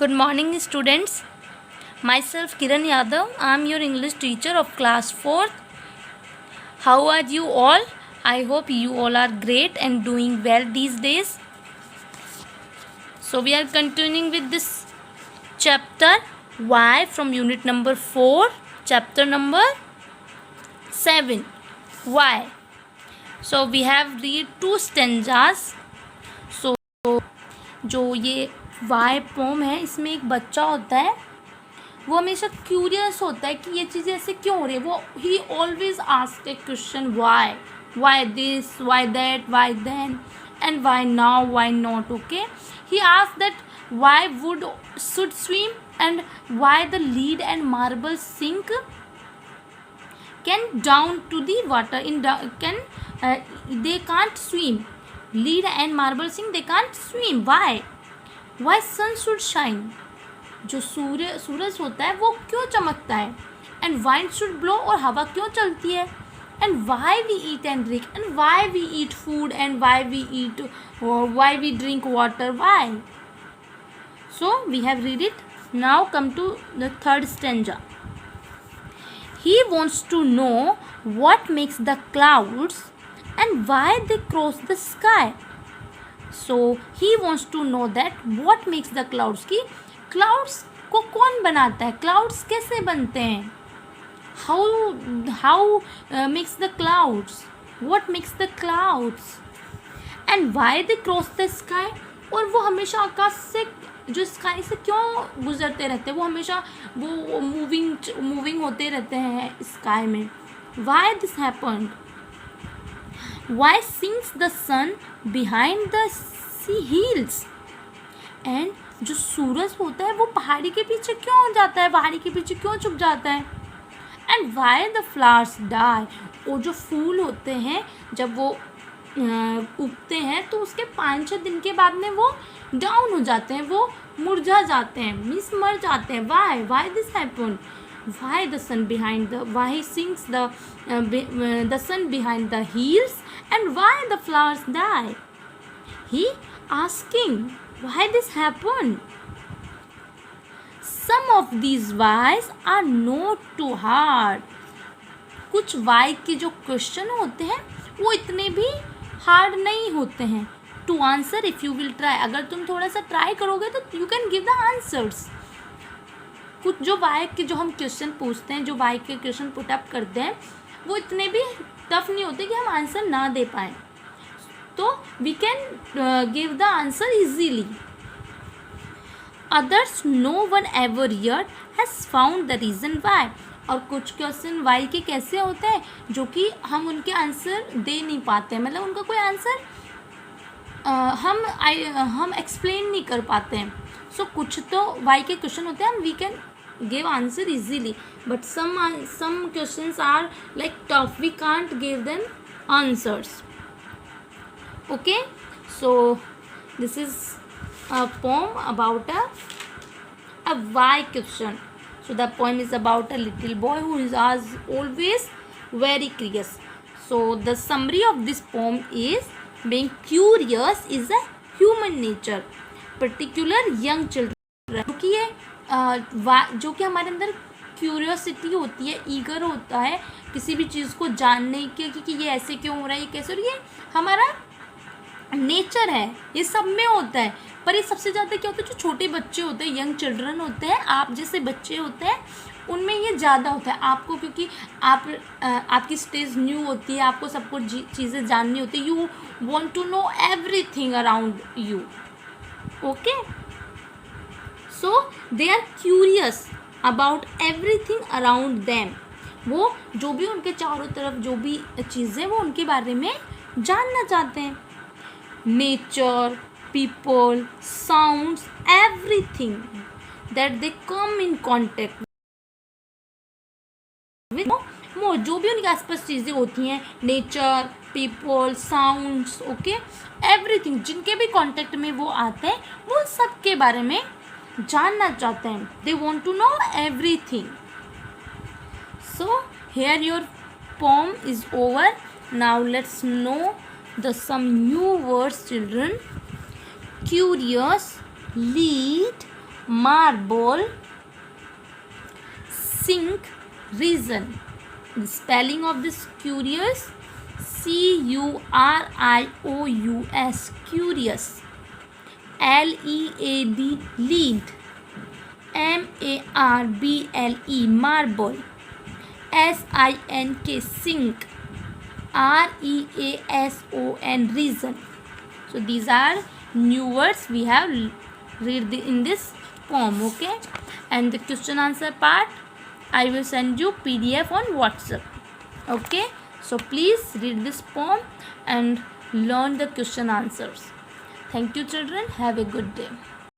Good morning, students. Myself Kiran Yadav. I am your English teacher of class 4th. How are you all? I hope you all are great and doing well these days. So we are continuing with this chapter Why from unit number 4, chapter number 7. Why? So we have read 2 stanzas. So जो ये Y pome है, इसमें एक बच्चा होता है, वो हमेशा क्यूरियस होता है कि ये चीज़ें ऐसे क्यों हो रही है. वो ही always ask a question why this, why that, why then and why now, why not. Okay, he ask that why wood should swim and why the lead and marble sink can down to the water they can't swim. Lead and marble sink, they can't swim. Why sun should shine? जो सूरज होता है वो क्यों चमकता है. And wind should blow, और हवा क्यों चलती है. And why we eat and drink, and why we eat food, and why we drink water. Why? So we have read it. Now come to the third stanza. He wants to know what makes the clouds and why they cross the sky. So he wants to know that what makes the clouds, कि clouds को कौन बनाता है, clouds कैसे बनते हैं, how makes the clouds, what makes the clouds, and why they cross the sky. और वो हमेशा आकाश से, जो स्काई से क्यों गुजरते रहते हैं, वो हमेशा वो मूविंग होते रहते हैं स्काई में. Why this happened. Why sinks the sun behind the sea hills. And जो सूरज होता है वो पहाड़ी के पीछे क्यों जाता है, पहाड़ी के पीछे क्यों छुप जाता है. And why the flowers die. और जो फूल होते हैं जब वो उगते हैं तो उसके 5-6 दिन के बाद में वो डाउन हो जाते हैं, वो मुरझा जाते हैं, मीन्स मर जाते हैं. Why this happen. Why the sun behind the, why sinks the sun behind the hills and why the flowers die. He asking why this happen. Some of these whys are not too hard. कुछ why के जो question होते हैं वो इतने भी hard नहीं होते हैं. To answer if you will try. अगर तुम थोड़ा सा ट्राई करोगे तो you can give the answers. कुछ जो वाई के जो हम क्वेश्चन पूछते हैं, जो वाई के क्वेश्चन पुटअप करते हैं, वो इतने भी टफ नहीं होते कि हम आंसर ना दे पाएँ. तो we can give the answer easily. Others no one ever yet has found the reason why. और कुछ क्वेश्चन वाई के कैसे होते हैं जो कि हम उनके आंसर दे नहीं पाते हैं, मतलब उनका कोई आंसर हम एक्सप्लेन नहीं कर पाते हैं. सो कुछ तो वाई के क्वेश्चन होते हैं we can give answer easily, but some questions are like tough, we can't give them answers. Okay, so this is a poem about a why question. So the poem is about a little boy who is always very curious. So the summary of this poem is being curious is a human nature, particular young children. क्योंकि ये जो कि हमारे अंदर curiosity होती है, eager होता है किसी भी चीज़ को जानने के कि ये ऐसे क्यों हो रहा है, ये कैसे हो रही है, हमारा नेचर है, ये सब में होता है. पर ये सबसे ज़्यादा क्या होता है, जो छोटे बच्चे होते हैं, यंग चिल्ड्रन होते हैं, आप जैसे बच्चे होते हैं, उनमें ये ज़्यादा होता है. आपको क्योंकि आपकी स्टेज न्यू होती है, आपको सब कुछ चीज़ें जाननी होती है, you want to know everything around you. Okay, so they are curious about everything around them. वो जो भी उनके चारों तरफ जो भी चीज़ें, वो उनके बारे में जानना चाहते हैं. Nature, people, sounds, everything that they come in contact with. जो भी उनके आसपास चीज़ें होती हैं, nature, people, sounds, okay, everything, जिनके भी कांटेक्ट में वो आते हैं, वो सब के बारे में जानना चाहते हैं. They want to know everything. So here your poem is over. Now let's know the some new words, children. Curious, lead, marble, sink, reason. The spelling of this curious, Curious, curious. Lead, lead. Marble, marble. Sink, sink. Reason, reason. So these are new words we have read in this poem. Okay, and the question answer part I will send you PDF on WhatsApp. Okay, so please read this poem and learn the question answers. Thank you children, have a good day.